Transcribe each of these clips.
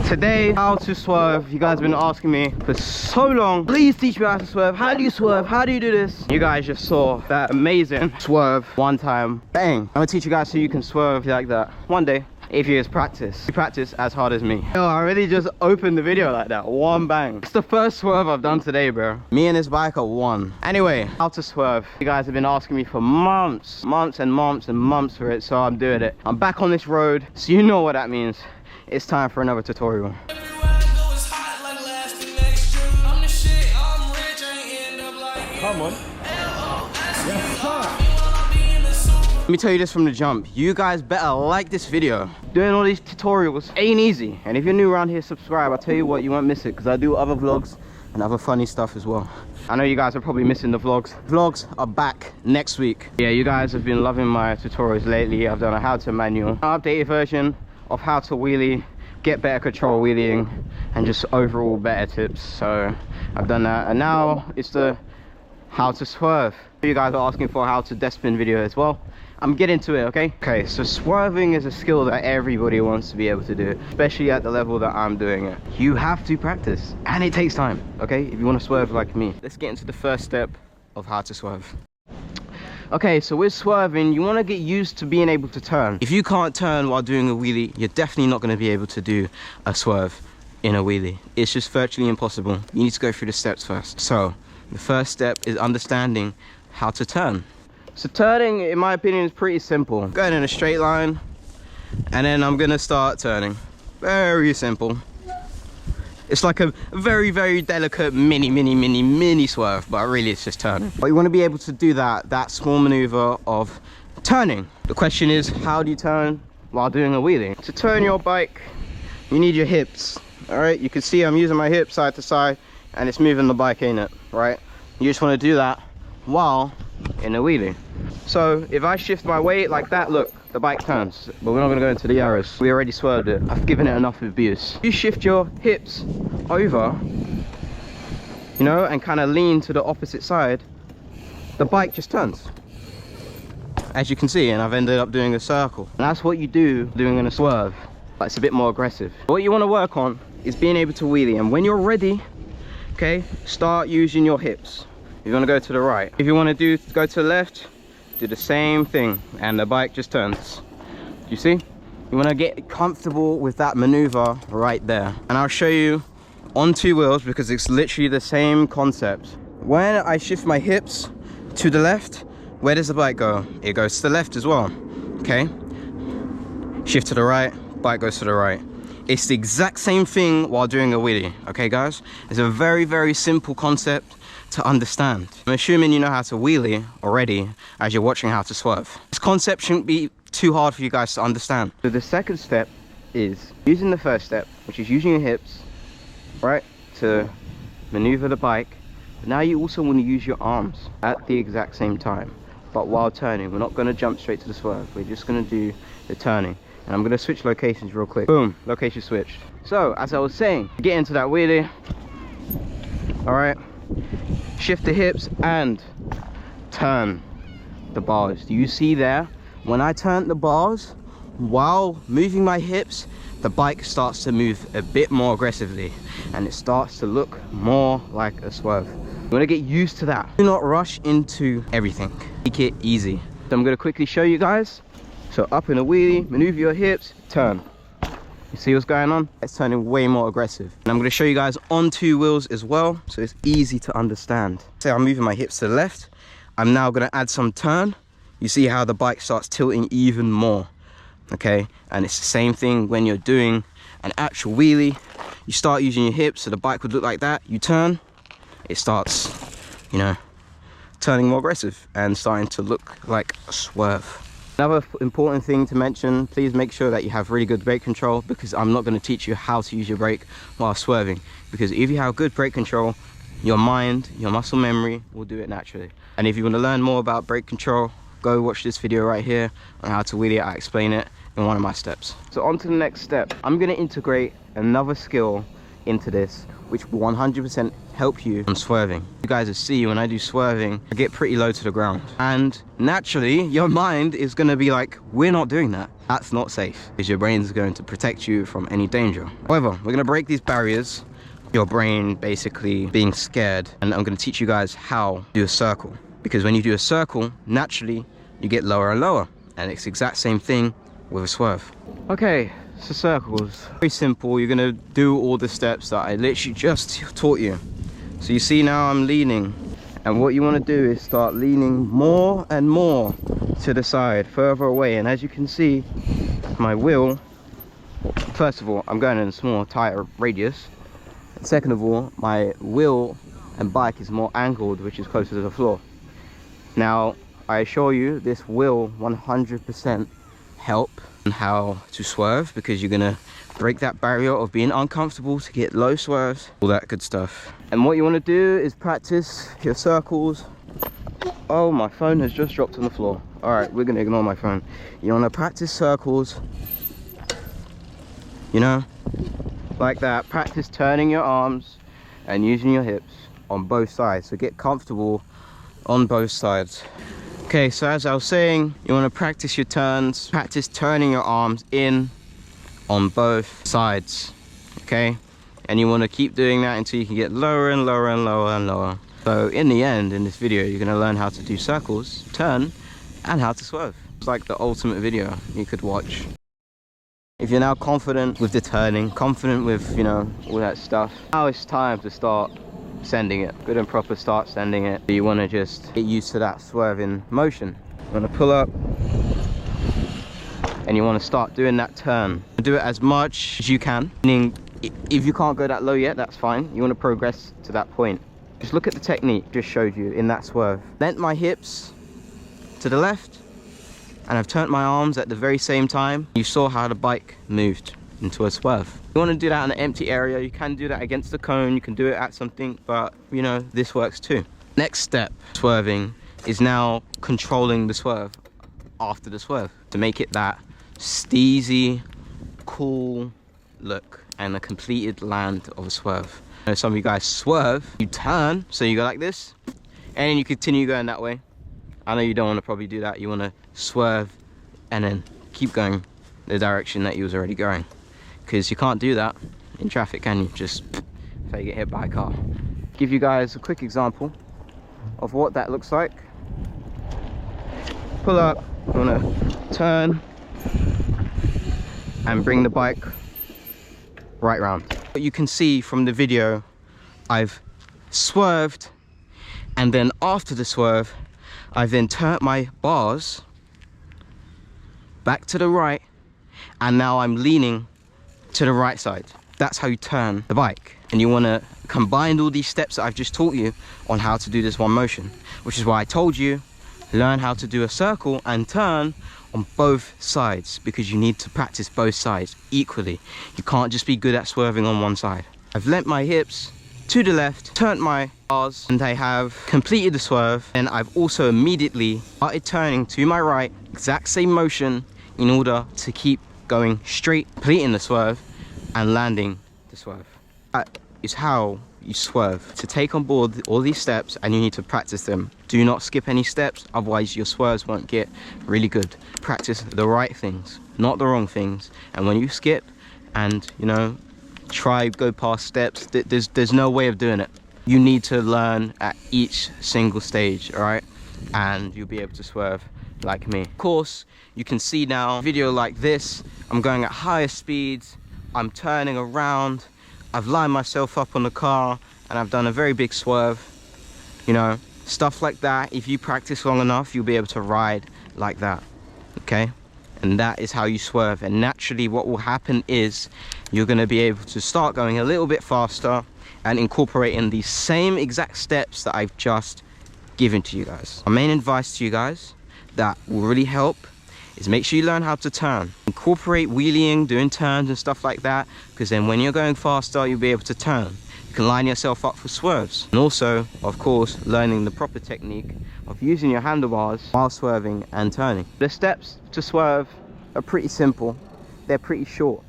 Today, how to swerve. You guys have been asking me for so long, please teach me how to swerve. How do you swerve? How do you do this? You guys just saw that amazing swerve one time. Bang. I'm gonna teach you guys so you can swerve like that one day if you just practice. You practice as hard as me. Yo, I really just opened the video like that. One bang. It's the first swerve I've done today, bro. Me and this bike are one. Anyway, how to swerve. You guys have been asking me for months and months for it, so I'm doing it. I'm back on this road, so you know what that means. It's time for another tutorial. Come on. Let me tell you this from the jump. You guys better like this video. Doing all these tutorials ain't easy. And if you're new around here, subscribe. I'll tell you what, you won't miss it, because I do other vlogs and other funny stuff as well. I know you guys are probably missing the vlogs. Vlogs are back next week. Yeah, you guys have been loving my tutorials lately. I've done a how-to manual, an updated version of how to wheelie, get better control wheeling, and just overall better tips. So I've done that, and now it's the how to swerve. You guys are asking for a how to death spin video as well. I'm getting to it, okay? So swerving is a skill that everybody wants to be able to do, especially at the level that I'm doing it. You have to practice, and it takes time, okay? If you want to swerve like me. Let's get into the first step of how to swerve. Okay, so with swerving, you want to get used to being able to turn. If you can't turn while doing a wheelie, you're definitely not going to be able to do a swerve in a wheelie. It's just virtually impossible. You need to go through the steps first. So the first step is understanding how to turn. So turning, in my opinion, is pretty simple. Going in a straight line, and then I'm going to start turning. Very simple. It's like a very delicate mini swerve, but really it's just turning. But you want to be able to do that small maneuver of turning. The question is, how do you turn while doing a wheelie? To turn your bike, you need your hips. All right, you can see I'm using my hips side to side, and it's moving the bike, ain't it? Right? You just want to do that while in a wheelie. So if I shift my weight like that, look, the bike turns, but we're not going to go into the arrows. We already swerved it. I've given it enough abuse. You shift your hips over, you know, and kind of lean to the opposite side, the bike just turns, as you can see. And I've ended up doing a circle, and that's what you do doing in a swerve, but it's a bit more aggressive. What you want to work on is being able to wheelie, and when you're ready, okay, start using your hips. You want to go to the right. If you want to go to the left, do the same thing, and the bike just turns. You see? You want to get comfortable with that maneuver right there. And I'll show you on two wheels, because it's literally the same concept. When I shift my hips to the left, where does the bike go? It goes to the left as well, okay? Shift to the right, bike goes to the right. It's the exact same thing while doing a wheelie, okay guys? It's a very simple concept to understand. I'm assuming you know how to wheelie already as you're watching how to swerve. This concept shouldn't be too hard for you guys to understand. So the second step is using the first step, which is using your hips, right, to maneuver the bike. But now you also want to use your arms at the exact same time, but while turning. We're not going to jump straight to the swerve. We're just going to do the turning. And I'm going to switch locations real quick. Boom, location switched. So as I was saying, get into that wheelie. All right, shift the hips and turn the bars. Do you see there? When I turn the bars while moving my hips, the bike starts to move a bit more aggressively, and it starts to look more like a swerve. You want to get used to that. Do not rush into everything. Take it easy. So I'm going to quickly show you guys. So up in a wheelie, maneuver your hips, turn. You see what's going on? It's turning way more aggressive. And I'm going to show you guys on two wheels as well, so it's easy to understand. Say I'm moving my hips to the left. I'm now going to add some turn. You see how the bike starts tilting even more, okay? And it's the same thing when you're doing an actual wheelie. You start using your hips, so the bike would look like that. You turn, it starts, you know, turning more aggressive and starting to look like a swerve. Another important thing to mention, please make sure that you have really good brake control, because I'm not going to teach you how to use your brake while swerving, because if you have good brake control, your mind, your muscle memory will do it naturally. And if you want to learn more about brake control, go watch this video right here on how to wheelie. I explain it in one of my steps. So on to the next step. I'm going to integrate another skill into this, which will 100% help you on swerving. You guys will see when I do swerving, I get pretty low to the ground. And naturally, your mind is gonna be like, we're not doing that. That's not safe, because your brain is going to protect you from any danger. However, we're gonna break these barriers, your brain basically being scared, and I'm gonna teach you guys how to do a circle. Because when you do a circle, naturally, you get lower and lower. And it's the exact same thing with a swerve. Okay, so circles. Very simple. You're gonna do all the steps that I literally just taught you. So you see now I'm leaning. And what you wanna do is start leaning more and more to the side, further away. And as you can see, my wheel, first of all, I'm going in a small, tighter radius. And second of all, my wheel and bike is more angled, which is closer to the floor. Now, I assure you, this will 100% help on how to swerve, because you're gonna break that barrier of being uncomfortable to get low swerves, all that good stuff. And what you wanna do is practice your circles. Oh, my phone has just dropped on the floor. All right, we're gonna ignore my phone. You wanna practice circles, you know, like that. Practice turning your arms and using your hips on both sides. So get comfortable on both sides. Okay, so as I was saying, you want to practice your turns, practice turning your arms in on both sides, okay? And you want to keep doing that until you can get lower and lower and lower and lower. So in the end, in this video, you're going to learn how to do circles, turn, and how to swerve. It's like the ultimate video you could watch. If you're now confident with the turning, confident with, you know, all that stuff, now it's time to start sending it. Good and proper start sending it. You want to just get used to that swerving motion. You want to pull up and you want to start doing that turn. Do it as much as you can, meaning if you can't go that low yet, that's fine. You want to progress to that point. Just look at the technique I just showed you in that swerve. Bent my hips to the left and I've turned my arms at the very same time. You saw how the bike moved into a swerve. You want to do that in an empty area, you can do that against the cone, you can do it at something, but you know, this works too. Next step, swerving, is now controlling the swerve after the swerve to make it that steezy, cool look and a completed land of a swerve. You know, some of you guys swerve, you turn, so you go like this, and then you continue going that way. I know you don't want to probably do that, you want to swerve and then keep going the direction that you was already going. Because you can't do that in traffic, can you? Just say you get hit by a car. Give you guys a quick example of what that looks like. Pull up, you want to turn and bring the bike right round. But you can see from the video, I've swerved, and then after the swerve, I've then turned my bars back to the right, and now I'm leaning to the right side. That's how you turn the bike. And you want to combine all these steps that I've just taught you on how to do this one motion, which is why I told you, learn how to do a circle and turn on both sides, because you need to practice both sides equally. You can't just be good at swerving on one side. I've leant my hips to the left, turned my bars, and I have completed the swerve. And I've also immediately started turning to my right, exact same motion, in order to keep going straight, completing the swerve and landing the swerve. That is how you swerve. To take on board all these steps, and you need to practice them. Do not skip any steps, otherwise your swerves won't get really good. Practice the right things, not the wrong things. And when you skip and, you know, try go past steps, there's no way of doing it. You need to learn at each single stage, all right? And you'll be able to swerve like me. Of course, you can see now, video like this, I'm going at higher speeds, I'm turning around, I've lined myself up on the car, and I've done a very big swerve. You know, stuff like that, if you practice long enough, you'll be able to ride like that, okay? And that is how you swerve. And naturally what will happen is you're gonna be able to start going a little bit faster and incorporating these same exact steps that I've just given to you guys. My main advice to you guys that will really help is make sure you learn how to turn. Incorporate wheeling, doing turns and stuff like that, because then when you're going faster, you'll be able to turn. You can line yourself up for swerves. And also, of course, learning the proper technique of using your handlebars while swerving and turning. The steps to swerve are pretty simple. They're pretty short.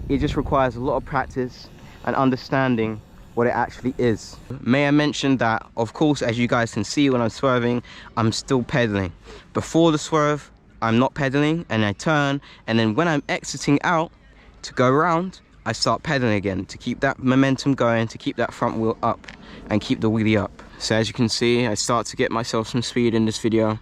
It just requires a lot of practice and understanding what it actually is. May I mention that, of course, as you guys can see when I'm swerving, I'm still pedaling. Before the swerve, I'm not pedaling, and I turn, and then when I'm exiting out to go around, I start pedaling again to keep that momentum going, to keep that front wheel up and keep the wheelie up. So as you can see, I start to get myself some speed in this video.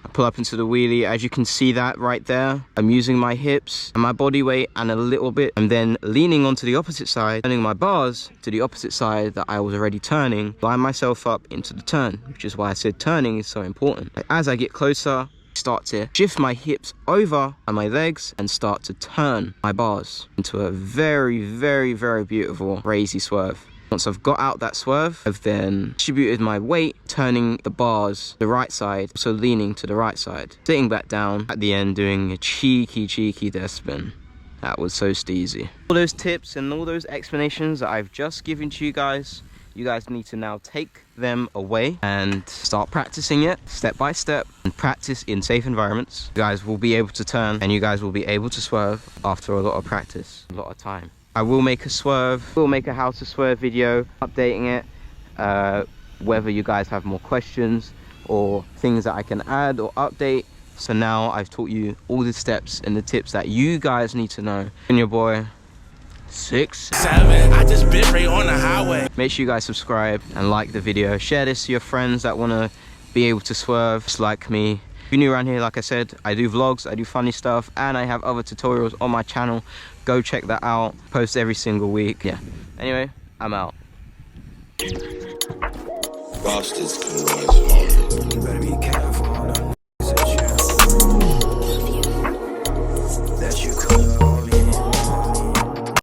I pull up into the wheelie. As you can see that right there, I'm using my hips and my body weight and a little bit. I'm then leaning onto the opposite side, turning my bars to the opposite side that I was already turning, line myself up into the turn, which is why I said turning is so important. As I get closer, start to shift my hips over and my legs and start to turn my bars into a very, very, very beautiful crazy swerve. Once I've got out that swerve, I've then distributed my weight, turning the bars the right side, so leaning to the right side. Sitting back down at the end, doing a cheeky death spin. That was so steezy. All those tips and all those explanations that I've just given to you guys need to now take them away and start practicing it step by step and practice in safe environments. You guys will be able to turn and you guys will be able to swerve after a lot of practice, a lot of time. I will make a swerve, we'll make a how to swerve video updating it, whether you guys have more questions or things that I can add or update. So now I've taught you all the steps and the tips that you guys need to know. And your boy 6 7, I just bit right on the highway. Make sure you guys subscribe and like the video. Share this to your friends that want to be able to swerve just like me. If you're new around here, like I said, I do vlogs, I do funny stuff, and I have other tutorials on my channel. Go check that out. Post every single week. Yeah. Anyway, I'm out. Boston's coming hard. You better be careful.